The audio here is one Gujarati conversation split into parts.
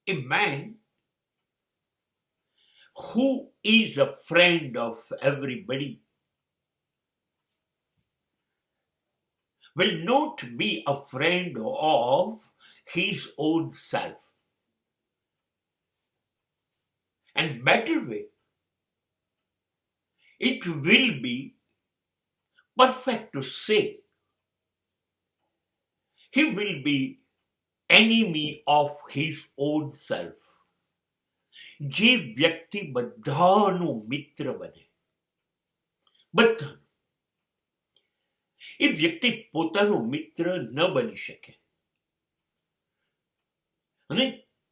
A man who is a friend of everybody will not be a friend of his own self. And better way, it will be perfect to say he will be enemy of his own self. જે વ્યક્તિ બધાનો મિત્ર બને, બધા, એ વ્યક્તિ પોતાનો મિત્ર ન બની શકે. અને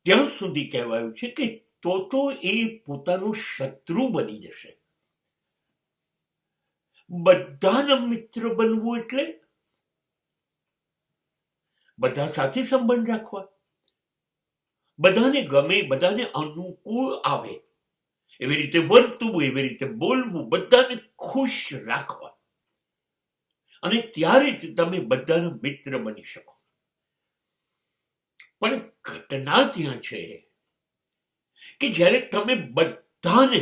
ત્યાં સુધી કહેવાયું છે કે તો એ પોતાનો શત્રુ બની જશે. બધાના મિત્ર બનવું એટલે બધા સાથે સંબંધ રાખવા, બધાને ગમે, બધાને અનુકૂળ આવે એવી રીતે વર્તવું, એવી રીતે બોલવું, બધાને ખુશ રાખવા. અને ત્યારે જ તમે બધાના મિત્ર બની શકો. પણ ઘટના ત્યાં છે કે જ્યારે તમે બધાને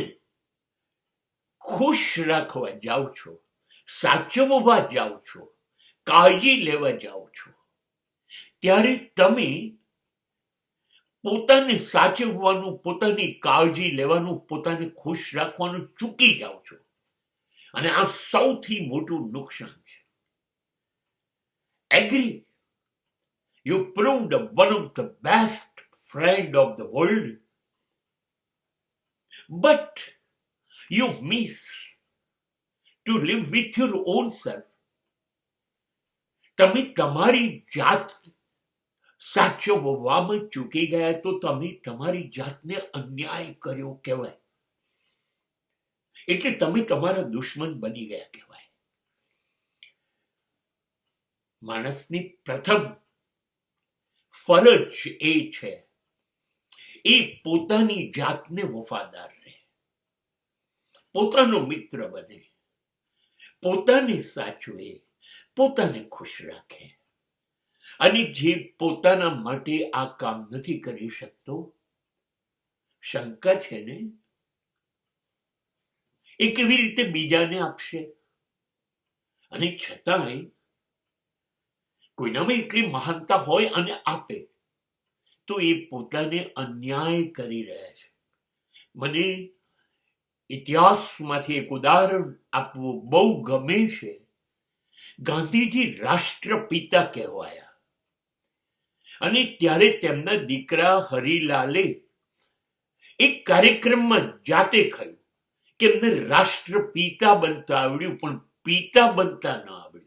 ખુશ રાખવા જાઓ છો, સાચવવા જાઓ છો, કાળજી લેવા જાઓ છો, ત્યારે તમે પોતાને સાચવવાનું, પોતાની કાળજી લેવાનું, પોતાને ખુશ રાખવાનું ચૂકી જાઓ છો. અને આ સૌથી મોટું નુકસાન છે. Agree, you proved one of the best friend of the world, but you miss to live with your own self. તમે તમારી જાત સાચવવામાં ચૂકી ગયા તો તમે તમારી જાતને અન્યાય કર્યો કહેવાય. એટલે તમે તમારા દુશ્મન બની ગયા કહેવાય. માણસની પ્રથમ ફરજ એ છે એ પોતાની જાતને વફાદાર રહે, પોતાનો મિત્ર બને, પોતાને સાચવે, પોતાને ખુશ રાખે. અને જે પોતાના માટે આ કામ નથી કરી શકતો, શંકા છે ને, એ કેવી રીતે બીજાને આપશે? અને છતાંય કોઈનામાં એટલી મહાનતા હોય અને આપે તો એ પોતાને અન્યાય કરી રહ્યા છે. મને ઇતિહાસમાંથી એક ઉદાહરણ આપવું બહુ ગમે છે. ગાંધીજી રાષ્ટ્રપિતા કહેવાયા અને ત્યારે તેમના દીકરા હરિલાલે એક કાર્યક્રમમાં જાતે કહ્યું કે એમને રાષ્ટ્રપિતા બનતા આવડ્યું પણ પિતા બનતા ન આવડ્યું.